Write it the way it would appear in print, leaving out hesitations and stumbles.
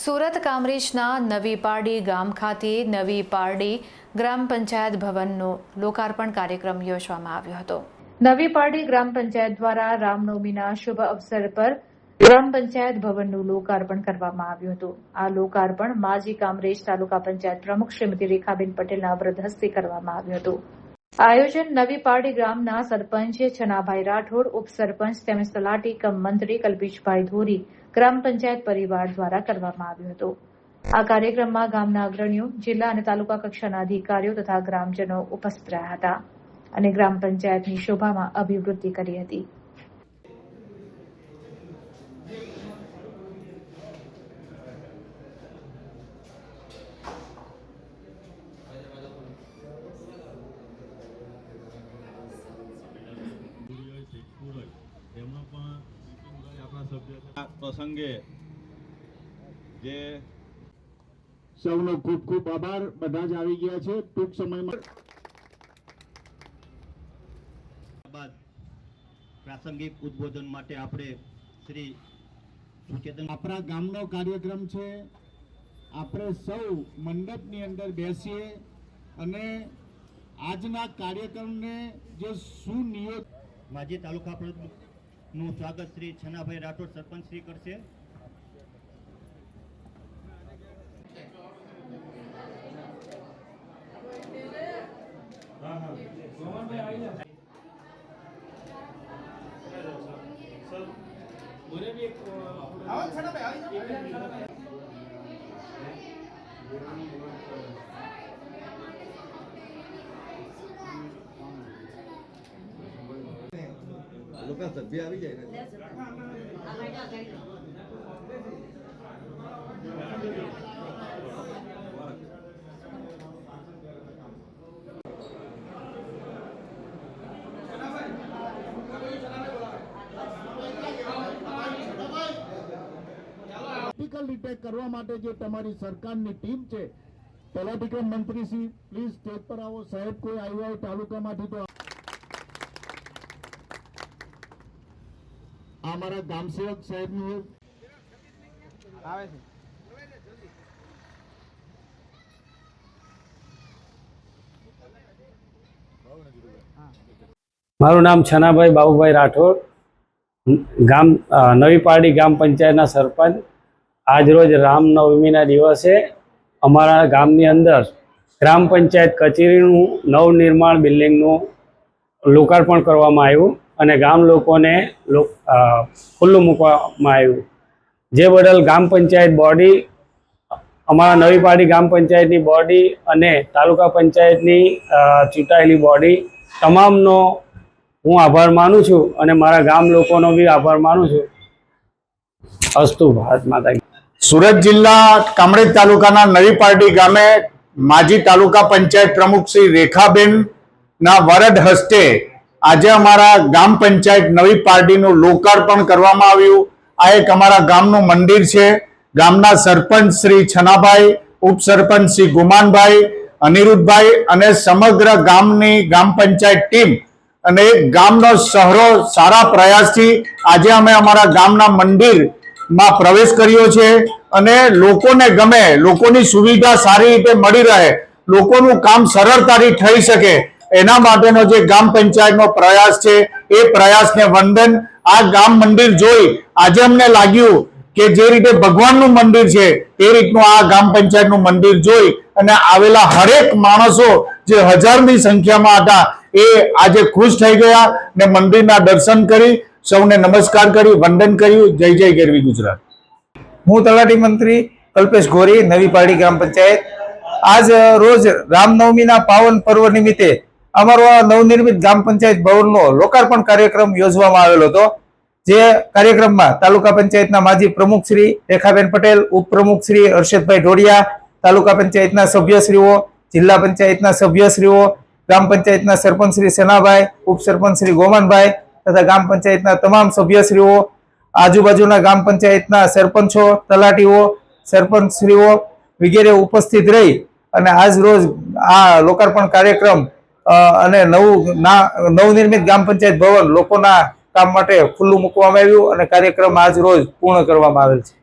સુરત કામરેજના નવી પારડી ગામ ખાતે નવી પારડી ગ્રામ પંચાયત ભવનનો લોકાર્પણ કાર્યક્રમ યોજવામાં આવ્યો હતો। નવી પારડી ગ્રામ પંચાયત દ્વારા રામનવમીના શુભ અવસર પર ગ્રામ પંચાયત ભવનનું લોકાર્પણ કરવામાં આવ્યું હતું। આ લોકાર્પણ માજી કામરેજ તાલુકા પંચાયત પ્રમુખ શ્રીમતી રેખાબેન પટેલના વરદ હસ્તે કરવામાં આવ્યું હતું। આયોજન નવી પારડી ગ્રામના સરપંચ છનાભાઈ રાઠોડ, ઉપસરપંચ તેમજ તલાટી કમ મંત્રી કલ્પેશભાઈ ધોરી, ગ્રામ પંચાયત પરિવાર દ્વારા કરવામાં આવ્યું હતું। આ કાર્યક્રમમાં ગામના અગ્રણીઓ, જિલ્લા અને તાલુકા કક્ષાના અધિકારીઓ તથા ગ્રામજનો ઉપસ્થિત રહ્યા હતા અને ગ્રામ પંચાયતની શોભામાં અભિવૃદ્ધિ કરી હતી। પ્રસંગે જે સૌનો ખૂબ ખૂબ આભાર। બધા જ આવી ગયા છે। ટૂંક સમયમાં બાદ પ્રાસંગિક ઉદ્બોધન માટે આપણે શ્રી સુચેતન આપણા ગામનો કાર્યક્રમ છે। આપણે સૌ મંડપની અંદર બેસીએ અને આજના કાર્યક્રમને જે સુનિયોજિત માજી તાલુકા પ્રમુખનું સ્વાગત શ્રી છનાભાઈ રાઠોડ સરપંચ શ્રી કરશે। લોકો સભ્ય આવી જાય પ્રેક્ટિકલ રીતે કરવા માટે જે તમારી સરકારની ટીમ છે, તલાટી કમ મંત્રી શ્રી પ્લીઝ સ્ટેજ પર આવો। સાહેબ કોઈ આવ્યા હોય તાલુકામાંથી તો हमारा ग्राम सेवक साहब ने मारू नाम छनाभाई बाबूभाई राठोड, गाम नवी पारडी ग्राम पंचायत सरपंच। आज रोज रामनवमीना दिवसे अमरा गामनी अंदर ग्राम पंचायत कचेरीनुं नवनिर्माण बिल्डिंगनुं लोकार्पण करवामां आव्युं અને ગામ લોકોને ખુલ્લું મૂકવામાં આવ્યું। જે બદલ ગામ પંચાયત બોડી, અમારા નવી પારડી ગ્રામ પંચાયતની બોડી અને તાલુકા પંચાયતની ચૂંટાયેલી બોડી તમામનો હું આભાર માનું છું અને મારા ગામ લોકોનો બી આભાર માનું છું। અસ્તુ ભારત માતા કી। સુરત જિલ્લા કામરેજ તાલુકાના નવી પારડી ગામે માજી તાલુકા પંચાયત પ્રમુખ શ્રી રેખાબેન ના વરદ હસ્તે આજે અમારા ગામ પંચાયત નવી પારડીનું લોકાર્પણ કરવામાં આવ્યું। આ એક અમારા ગામનું મંદિર છે। ગામના સરપંચ શ્રી છનાભાઈ, ઉપસરપંચ શ્રી ગુમાનભાઈ, અનિરુદ્ધભાઈ અને સમગ્ર ગામની ગ્રામ પંચાયત ટીમ અને ગામનો શહેરો સારા પ્રયાસથી આજે અમે અમારા ગામના મંદિરમાં પ્રવેશ કર્યો છે અને લોકોને ગમે, લોકોની સુવિધા સારી રીતે મળી રહે, લોકોનું કામ સરળતાથી થઈ શકે એના માટેનો જે ગ્રામ પંચાયતનો પ્રયાસ છે એ પ્રયાસને વંદન। આ ગામ મંદિર જોઈ આજે અમને લાગ્યું કે જે રીતે ભગવાનનું મંદિર છે એ રીતનું આ ગ્રામ પંચાયતનું મંદિર જોઈ અને આવેલા હરેક માણસો જે હજારની સંખ્યામાં હતા એ આજે ખુશ થઈ ગયા ને મંદિરના દર્શન કરી સૌને નમસ્કાર કરી વંદન કર્યું। જય જય ગરવી ગુજરાત। હું તલાટી મંત્રી કલ્પેશ ગોરી, નવી પારડી ગ્રામ પંચાયત। આજ રોજ રામનવમીના પાવન પર્વ નિમિત્તે અમારો નવનિર્મિત ગ્રામ પંચાયત ભવનનો લોકાર્પણ કાર્યક્રમ યોજવામાં આવેલો હતો। જે કાર્યક્રમમાં તાલુકા પંચાયતના માજી પ્રમુખ શ્રી રેખાબેન પટેલ, ઉપપ્રમુખ શ્રી હર્ષદભાઈ ઢોડિયા, તાલુકા પંચાયતના સભ્યશ્રીઓ, જિલ્લા પંચાયતના સભ્યશ્રીઓ, ગ્રામ પંચાયતના સરપંચ શ્રી સેનાભાઈ, ઉપસરપંચ શ્રી ગોમાનભાઈ તથા ગ્રામ પંચાયતના તમામ સભ્યશ્રીઓ, આજુબાજુના ગ્રામ પંચાયતના સરપંચો, તલાટીઓ, સરપંચશ્રીઓ વગેરે ઉપસ્થિત રહી અને આજ રોજ આ લોકાર્પણ કાર્યક્રમ અને નવનિર્મિત ગ્રામ પંચાયત ભવન લોકોના કામ માટે ખુલ્લું મૂકવામાં આવ્યું અને કાર્યક્રમ આજ રોજ પૂર્ણ કરવામાં આવેલ છે।